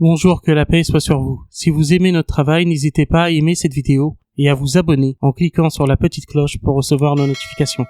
Bonjour, que la paix soit sur vous. Si vous aimez notre travail, n'hésitez pas à aimer cette vidéo et à vous abonner en cliquant sur la petite cloche pour recevoir nos notifications.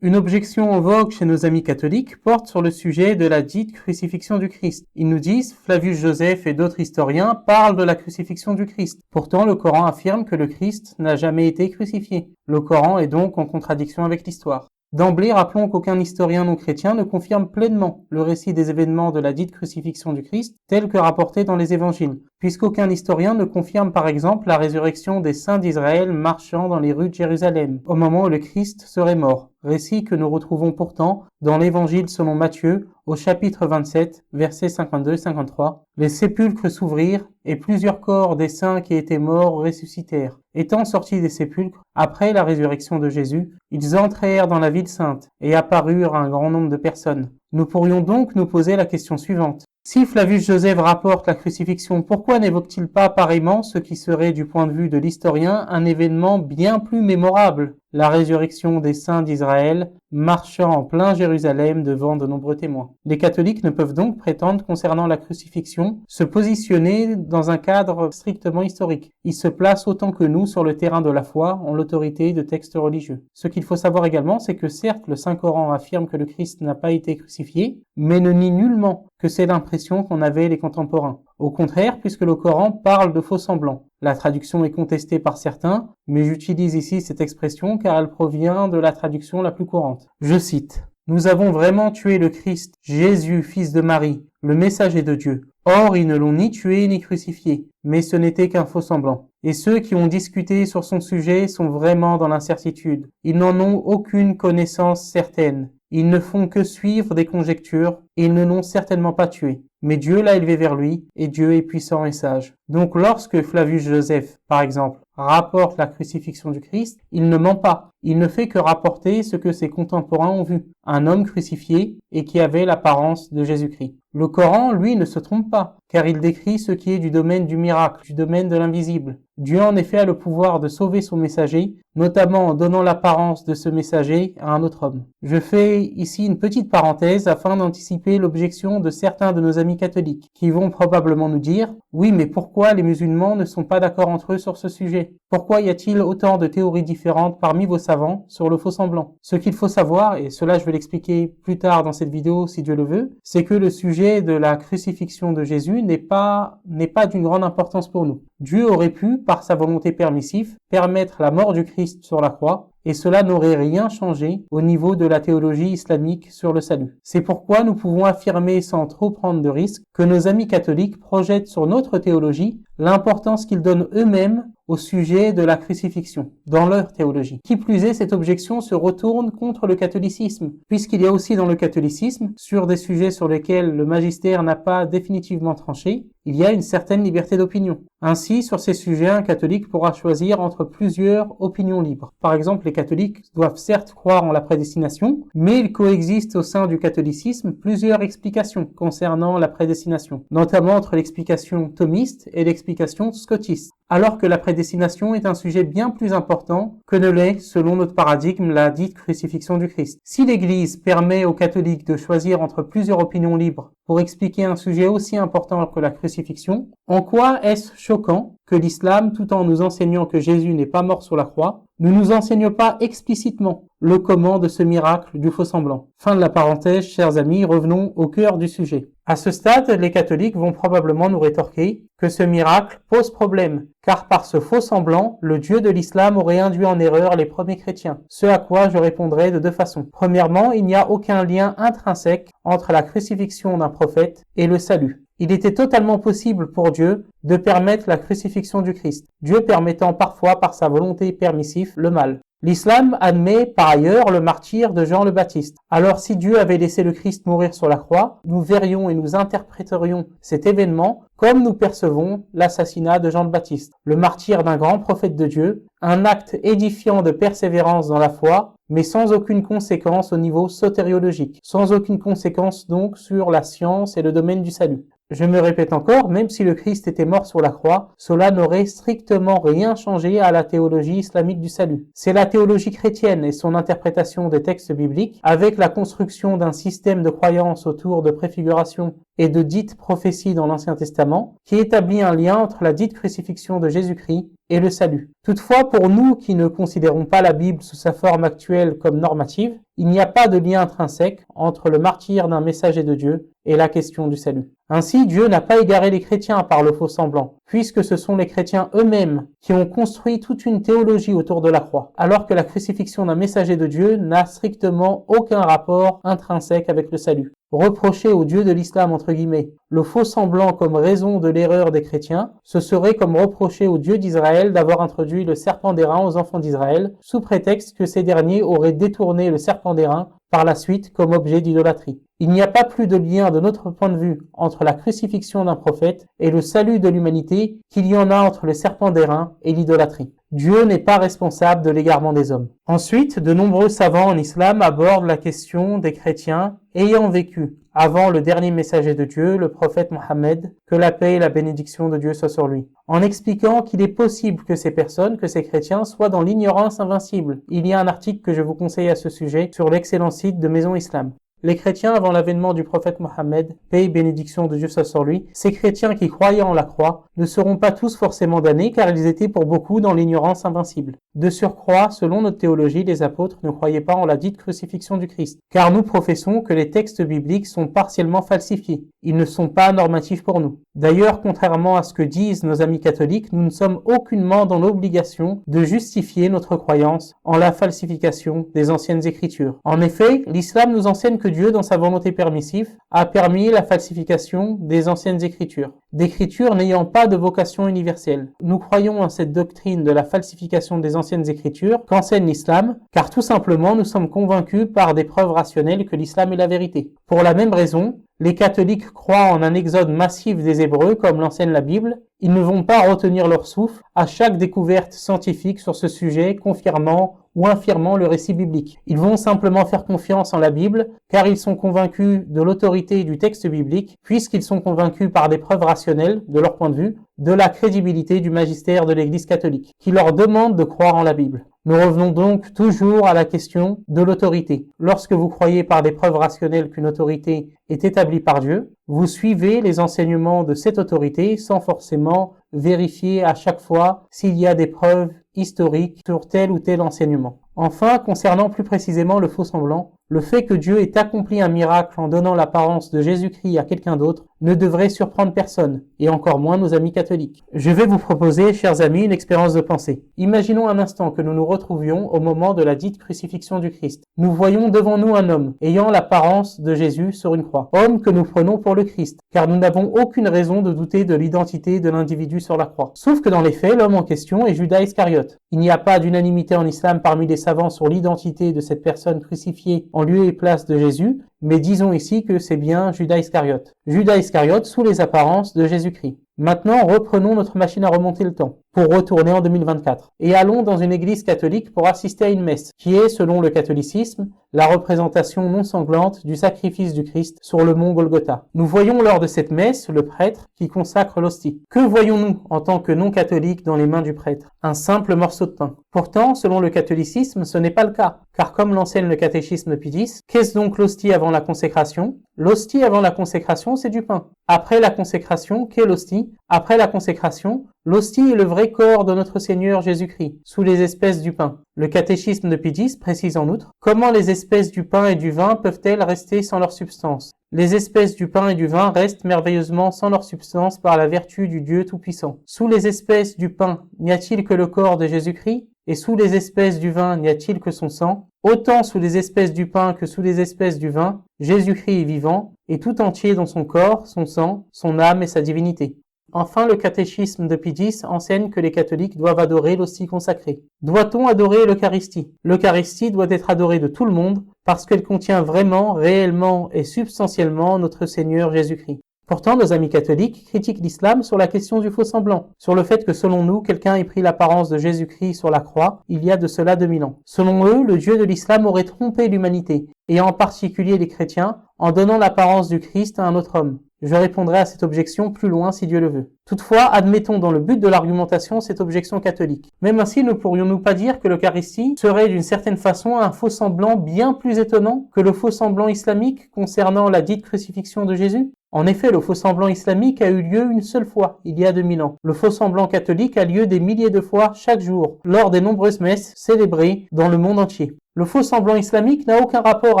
Une objection en vogue chez nos amis catholiques porte sur le sujet de la dite crucifixion du Christ. Ils nous disent, Flavius Joseph et d'autres historiens parlent de la crucifixion du Christ. Pourtant, le Coran affirme que le Christ n'a jamais été crucifié. Le Coran est donc en contradiction avec l'histoire. D'emblée, rappelons qu'aucun historien non chrétien ne confirme pleinement le récit des événements de la dite crucifixion du Christ tel que rapporté dans les évangiles, puisqu'aucun historien ne confirme par exemple la résurrection des saints d'Israël marchant dans les rues de Jérusalem, au moment où le Christ serait mort, récit que nous retrouvons pourtant dans l'évangile selon Matthieu, au chapitre 27, versets 52 et 53. Les sépulcres s'ouvrirent, et plusieurs corps des saints qui étaient morts ressuscitèrent. Étant sortis des sépulcres, après la résurrection de Jésus, ils entrèrent dans la ville sainte, et apparurent à un grand nombre de personnes. Nous pourrions donc nous poser la question suivante. Si Flavius Joseph rapporte la crucifixion, pourquoi n'évoque-t-il pas pareillement ce qui serait, du point de vue de l'historien, un événement bien plus mémorable, la résurrection des saints d'Israël, marchant en plein Jérusalem devant de nombreux témoins? Les catholiques ne peuvent donc prétendre, concernant la crucifixion, se positionner dans un cadre strictement historique. Ils se placent autant que nous sur le terrain de la foi, en l'autorité de textes religieux. Ce qu'il faut savoir également, c'est que certes, le Saint-Coran affirme que le Christ n'a pas été crucifié, mais ne nie nullement que c'est l'impression qu'en avaient les contemporains. Au contraire, puisque le Coran parle de faux-semblants. La traduction est contestée par certains, mais j'utilise ici cette expression car elle provient de la traduction la plus courante. Je cite: « Nous avons vraiment tué le Christ, Jésus, fils de Marie, le messager de Dieu. Or, ils ne l'ont ni tué ni crucifié, mais ce n'était qu'un faux-semblant. Et ceux qui ont discuté sur son sujet sont vraiment dans l'incertitude. Ils n'en ont aucune connaissance certaine. Ils ne font que suivre des conjectures, et ils ne l'ont certainement pas tué. Mais Dieu l'a élevé vers lui, et Dieu est puissant et sage. » Donc lorsque Flavius Joseph, par exemple, rapporte la crucifixion du Christ, il ne ment pas. Il ne fait que rapporter ce que ses contemporains ont vu. Un homme crucifié et qui avait l'apparence de Jésus-Christ. Le Coran, lui, ne se trompe pas, car il décrit ce qui est du domaine du miracle, du domaine de l'invisible. Dieu en effet a le pouvoir de sauver son messager, notamment en donnant l'apparence de ce messager à un autre homme. Je fais ici une petite parenthèse afin d'anticiper l'objection de certains de nos amis catholiques, qui vont probablement nous dire « Oui, mais pourquoi les musulmans ne sont pas d'accord entre eux sur ce sujet? Pourquoi y a-t-il autant de théories différentes parmi vos savants sur le faux-semblant ?» Ce qu'il faut savoir, et cela je vais l'expliquer plus tard dans cette vidéo si Dieu le veut, c'est que le sujet de la crucifixion de Jésus n'est pas d'une grande importance pour nous. Dieu aurait pu, par sa volonté permissive, permettre la mort du Christ sur la croix, et cela n'aurait rien changé au niveau de la théologie islamique sur le salut. C'est pourquoi nous pouvons affirmer sans trop prendre de risques que nos amis catholiques projettent sur notre théologie l'importance qu'ils donnent eux-mêmes au sujet de la crucifixion, dans leur théologie. Qui plus est, cette objection se retourne contre le catholicisme, puisqu'il y a aussi dans le catholicisme, sur des sujets sur lesquels le magistère n'a pas définitivement tranché, il y a une certaine liberté d'opinion. Ainsi, sur ces sujets, un catholique pourra choisir entre plusieurs opinions libres. Par exemple, les catholiques doivent certes croire en la prédestination, mais il coexiste au sein du catholicisme plusieurs explications concernant la prédestination, notamment entre l'explication thomiste et l'explication scotiste, alors que la prédestination est un sujet bien plus important que ne l'est, selon notre paradigme, la dite crucifixion du Christ. Si l'Église permet aux catholiques de choisir entre plusieurs opinions libres pour expliquer un sujet aussi important que la crucifixion, en quoi est-ce choquant que l'islam, tout en nous enseignant que Jésus n'est pas mort sur la croix, ne nous enseigne pas explicitement le comment de ce miracle du faux-semblant? Fin de la parenthèse, chers amis, revenons au cœur du sujet. À ce stade, les catholiques vont probablement nous rétorquer que ce miracle pose problème, car par ce faux-semblant, le Dieu de l'islam aurait induit en erreur les premiers chrétiens. Ce à quoi je répondrai de deux façons. Premièrement, il n'y a aucun lien intrinsèque entre la crucifixion d'un prophète et le salut. Il était totalement possible pour Dieu de permettre la crucifixion du Christ, Dieu permettant parfois par sa volonté permissive le mal. L'islam admet par ailleurs le martyre de Jean le Baptiste. Alors si Dieu avait laissé le Christ mourir sur la croix, nous verrions et nous interpréterions cet événement comme nous percevons l'assassinat de Jean le Baptiste, le martyre d'un grand prophète de Dieu, un acte édifiant de persévérance dans la foi, mais sans aucune conséquence au niveau sotériologique, sans aucune conséquence donc sur la science et le domaine du salut. Je me répète encore, même si le Christ était mort sur la croix, cela n'aurait strictement rien changé à la théologie islamique du salut. C'est la théologie chrétienne et son interprétation des textes bibliques, avec la construction d'un système de croyance autour de préfiguration et de dites prophéties dans l'Ancien Testament qui établit un lien entre la dite crucifixion de Jésus-Christ et le salut. Toutefois, pour nous qui ne considérons pas la Bible sous sa forme actuelle comme normative, il n'y a pas de lien intrinsèque entre le martyre d'un messager de Dieu et la question du salut. Ainsi, Dieu n'a pas égaré les chrétiens par le faux semblant, puisque ce sont les chrétiens eux-mêmes qui ont construit toute une théologie autour de la croix, alors que la crucifixion d'un messager de Dieu n'a strictement aucun rapport intrinsèque avec le salut. Reprocher au Dieu de l'islam, entre guillemets, le faux semblant comme raison de l'erreur des chrétiens, ce serait comme reprocher au Dieu d'Israël d'avoir introduit le serpent d'airain aux enfants d'Israël, sous prétexte que ces derniers auraient détourné le serpent d'airain par la suite comme objet d'idolâtrie. Il n'y a pas plus de lien de notre point de vue entre la crucifixion d'un prophète et le salut de l'humanité qu'il y en a entre le serpent d'airain et l'idolâtrie. Dieu n'est pas responsable de l'égarement des hommes. Ensuite, de nombreux savants en islam abordent la question des chrétiens ayant vécu avant le dernier messager de Dieu, le prophète Mohammed, que la paix et la bénédiction de Dieu soient sur lui, en expliquant qu'il est possible que ces personnes, que ces chrétiens, soient dans l'ignorance invincible. Il y a un article que je vous conseille à ce sujet sur l'excellent site de Maison Islam. Les chrétiens avant l'avènement du prophète Mohammed, paix et bénédiction de Dieu soit sur lui, ces chrétiens qui croyaient en la croix ne seront pas tous forcément damnés car ils étaient pour beaucoup dans l'ignorance invincible. De surcroît, selon notre théologie, les apôtres ne croyaient pas en la dite crucifixion du Christ, car nous professons que les textes bibliques sont partiellement falsifiés. Ils ne sont pas normatifs pour nous. D'ailleurs, contrairement à ce que disent nos amis catholiques, nous ne sommes aucunement dans l'obligation de justifier notre croyance en la falsification des anciennes écritures. En effet, l'islam nous enseigne que Dieu, dans sa volonté permissive, a permis la falsification des anciennes écritures, d'écritures n'ayant pas de vocation universelle. Nous croyons en cette doctrine de la falsification des anciennes écritures qu'enseigne l'islam, car tout simplement nous sommes convaincus par des preuves rationnelles que l'islam est la vérité. Pour la même raison, les catholiques croient en un exode massif des Hébreux comme l'enseigne la Bible. Ils ne vont pas retenir leur souffle à chaque découverte scientifique sur ce sujet, confirmant ou infirmant le récit biblique. Ils vont simplement faire confiance en la Bible car ils sont convaincus de l'autorité du texte biblique, puisqu'ils sont convaincus par des preuves rationnelles, de leur point de vue, de la crédibilité du magistère de l'Église catholique, qui leur demande de croire en la Bible. Nous revenons donc toujours à la question de l'autorité. Lorsque vous croyez par des preuves rationnelles qu'une autorité est établie par Dieu, vous suivez les enseignements de cette autorité sans forcément vérifier à chaque fois s'il y a des preuves historiques sur tel ou tel enseignement. Enfin, concernant plus précisément le faux semblant, le fait que Dieu ait accompli un miracle en donnant l'apparence de Jésus-Christ à quelqu'un d'autre ne devrait surprendre personne, et encore moins nos amis catholiques. Je vais vous proposer, chers amis, une expérience de pensée. Imaginons un instant que nous nous retrouvions au moment de la dite crucifixion du Christ. Nous voyons devant nous un homme ayant l'apparence de Jésus sur une croix, homme que nous prenons pour le Christ, car nous n'avons aucune raison de douter de l'identité de l'individu sur la croix. Sauf que dans les faits, l'homme en question est Judas Iscariote. Il n'y a pas d'unanimité en islam parmi les savants sur l'identité de cette personne crucifiée en lieu et place de Jésus, mais disons ici que c'est bien Judas Iscariote. Judas Iscariote sous les apparences de Jésus-Christ. Maintenant, reprenons notre machine à remonter le temps, pour retourner en 2024, et allons dans une église catholique pour assister à une messe, qui est, selon le catholicisme, la représentation non sanglante du sacrifice du Christ sur le mont Golgotha. Nous voyons lors de cette messe le prêtre qui consacre l'hostie. Que voyons-nous en tant que non-catholiques dans les mains du prêtre? Un simple morceau de pain. Pourtant, selon le catholicisme, ce n'est pas le cas, car comme l'enseigne le catéchisme depuis 10, qu'est-ce donc l'hostie avant la consécration? L'hostie avant la consécration, c'est du pain. Après la consécration, qu'est l'hostie? Après la consécration, l'hostie est le vrai corps de notre Seigneur Jésus-Christ, sous les espèces du pain. Le catéchisme de Pie X précise en outre comment les espèces du pain et du vin peuvent-elles rester sans leur substance. Les espèces du pain et du vin restent merveilleusement sans leur substance par la vertu du Dieu Tout-Puissant. Sous les espèces du pain, n'y a-t-il que le corps de Jésus-Christ? Et sous les espèces du vin, n'y a-t-il que son sang? Autant sous les espèces du pain que sous les espèces du vin, Jésus-Christ est vivant, et tout entier dans son corps, son sang, son âme et sa divinité. Enfin, le catéchisme de Pie X enseigne que les catholiques doivent adorer l'hostie consacrée. Doit-on adorer l'Eucharistie? L'Eucharistie doit être adorée de tout le monde parce qu'elle contient vraiment, réellement et substantiellement notre Seigneur Jésus-Christ. Pourtant, nos amis catholiques critiquent l'islam sur la question du faux semblant, sur le fait que selon nous, quelqu'un ait pris l'apparence de Jésus-Christ sur la croix il y a de cela 2000 ans. Selon eux, le Dieu de l'islam aurait trompé l'humanité, et en particulier les chrétiens, en donnant l'apparence du Christ à un autre homme. Je répondrai à cette objection plus loin si Dieu le veut. Toutefois, admettons dans le but de l'argumentation cette objection catholique. Même ainsi, ne pourrions-nous pas dire que l'Eucharistie serait d'une certaine façon un faux semblant bien plus étonnant que le faux semblant islamique concernant la dite crucifixion de Jésus? En effet, le faux semblant islamique a eu lieu une seule fois, il y a 2000 ans. Le faux semblant catholique a lieu des milliers de fois chaque jour, lors des nombreuses messes célébrées dans le monde entier. Le faux semblant islamique n'a aucun rapport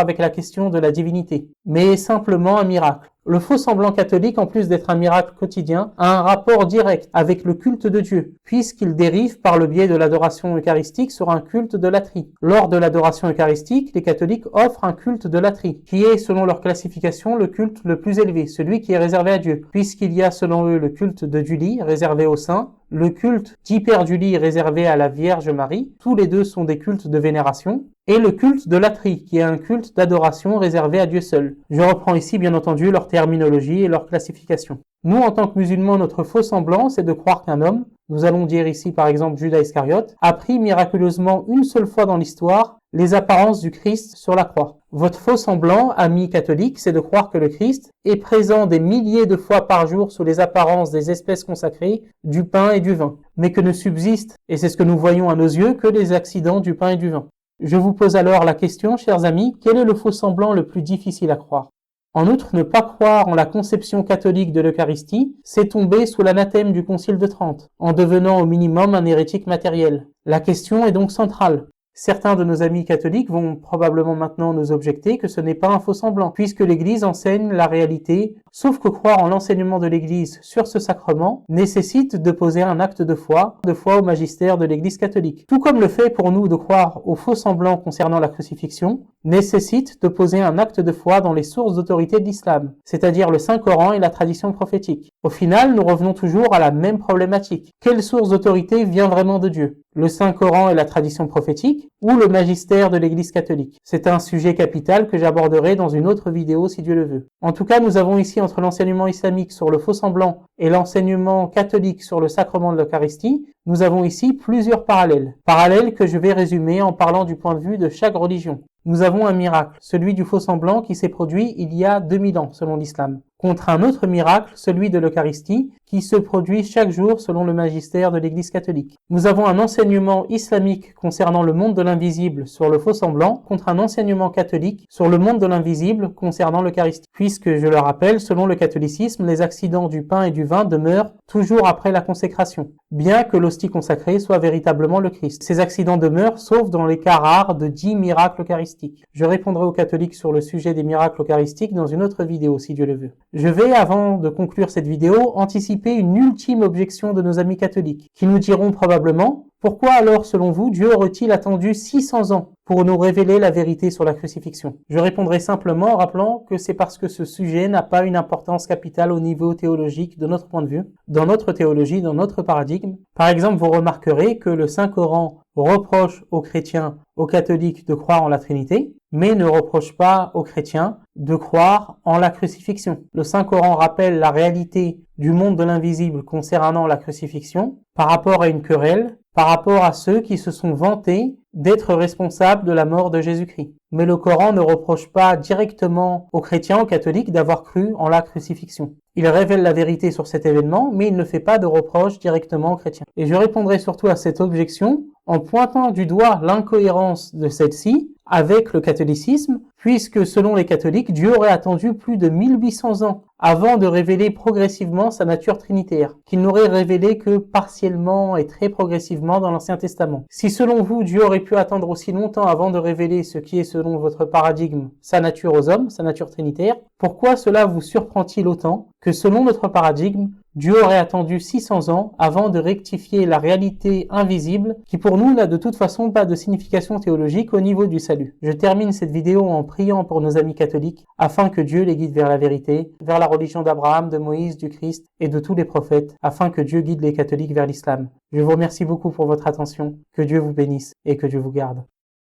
avec la question de la divinité, mais est simplement un miracle. Le faux semblant catholique, en plus d'être un miracle quotidien, a un rapport direct avec le culte de Dieu, puisqu'il dérive par le biais de l'adoration eucharistique sur un culte de latrie. Lors de l'adoration eucharistique, les catholiques offrent un culte de latrie, qui est, selon leur classification, le culte le plus élevé, celui qui est réservé à Dieu, puisqu'il y a selon eux le culte de Dulie, réservé aux saints, le culte d'Hyperdulie réservé à la Vierge Marie, tous les deux sont des cultes de vénération, et le culte de latrie, qui est un culte d'adoration réservé à Dieu seul. Je reprends ici bien entendu leur terminologie et leur classification. Nous, en tant que musulmans, notre faux semblant, c'est de croire qu'un homme, nous allons dire ici par exemple Judas Iscariote, a pris miraculeusement une seule fois dans l'histoire les apparences du Christ sur la croix. Votre faux semblant, amis catholiques, c'est de croire que le Christ est présent des milliers de fois par jour sous les apparences des espèces consacrées, du pain et du vin, mais que ne subsistent, et c'est ce que nous voyons à nos yeux, que les accidents du pain et du vin. Je vous pose alors la question, chers amis, quel est le faux semblant le plus difficile à croire? En outre, ne pas croire en la conception catholique de l'Eucharistie, c'est tomber sous l'anathème du Concile de Trente, en devenant au minimum un hérétique matériel. La question est donc centrale. Certains de nos amis catholiques vont probablement maintenant nous objecter que ce n'est pas un faux semblant, puisque l'Église enseigne la réalité, sauf que croire en l'enseignement de l'Église sur ce sacrement nécessite de poser un acte de foi au magistère de l'Église catholique. Tout comme le fait pour nous de croire au faux semblant concernant la crucifixion nécessite de poser un acte de foi dans les sources d'autorité de l'islam, c'est-à-dire le Saint-Coran et la tradition prophétique. Au final, nous revenons toujours à la même problématique. Quelle source d'autorité vient vraiment de Dieu? Le Saint-Coran et la tradition prophétique ou le magistère de l'Église catholique? C'est un sujet capital que j'aborderai dans une autre vidéo si Dieu le veut. En tout cas, nous avons ici entre l'enseignement islamique sur le faux semblant et l'enseignement catholique sur le sacrement de l'Eucharistie, nous avons ici plusieurs parallèles. Parallèles que je vais résumer en parlant du point de vue de chaque religion. Nous avons un miracle, celui du faux semblant qui s'est produit il y a 2000 ans selon l'islam, contre un autre miracle, celui de l'Eucharistie, qui se produit chaque jour selon le magistère de l'Église catholique. Nous avons un enseignement islamique concernant le monde de l'invisible sur le faux semblant, contre un enseignement catholique sur le monde de l'invisible concernant l'Eucharistie. Puisque, je le rappelle, selon le catholicisme, les accidents du pain et du vin demeurent toujours après la consécration, bien que l'hostie consacrée soit véritablement le Christ. Ces accidents demeurent, sauf dans les cas rares de 10 miracles eucharistiques. Je répondrai aux catholiques sur le sujet des miracles eucharistiques dans une autre vidéo, si Dieu le veut. Je vais, avant de conclure cette vidéo, anticiper une ultime objection de nos amis catholiques, qui nous diront probablement « Pourquoi alors, selon vous, Dieu aurait-il attendu 600 ans pour nous révéler la vérité sur la crucifixion ?» Je répondrai simplement en rappelant que c'est parce que ce sujet n'a pas une importance capitale au niveau théologique de notre point de vue, dans notre théologie, dans notre paradigme. Par exemple, vous remarquerez que le Saint-Coran reproche aux chrétiens, aux catholiques de croire en la Trinité, mais ne reproche pas aux chrétiens de croire en la crucifixion. Le Saint-Coran rappelle la réalité du monde de l'invisible concernant la crucifixion par rapport à une querelle, par rapport à ceux qui se sont vantés d'être responsables de la mort de Jésus-Christ. Mais le Coran ne reproche pas directement aux chrétiens, aux catholiques, d'avoir cru en la crucifixion. Il révèle la vérité sur cet événement, mais il ne fait pas de reproche directement aux chrétiens. Et je répondrai surtout à cette objection en pointant du doigt l'incohérence de celle-ci avec le catholicisme, puisque selon les catholiques, Dieu aurait attendu plus de 1800 ans avant de révéler progressivement sa nature trinitaire, qu'il n'aurait révélé que partiellement et très progressivement dans l'Ancien Testament. Si selon vous, Dieu aurait pu attendre aussi longtemps avant de révéler ce qui est selon votre paradigme sa nature aux hommes, sa nature trinitaire, pourquoi cela vous surprend-il autant que selon notre paradigme, Dieu aurait attendu 600 ans avant de rectifier la réalité invisible qui pour nous n'a de toute façon pas de signification théologique au niveau du salut. Je termine cette vidéo en priant pour nos amis catholiques afin que Dieu les guide vers la vérité, vers la religion d'Abraham, de Moïse, du Christ et de tous les prophètes, afin que Dieu guide les catholiques vers l'islam. Je vous remercie beaucoup pour votre attention, que Dieu vous bénisse et que Dieu vous garde.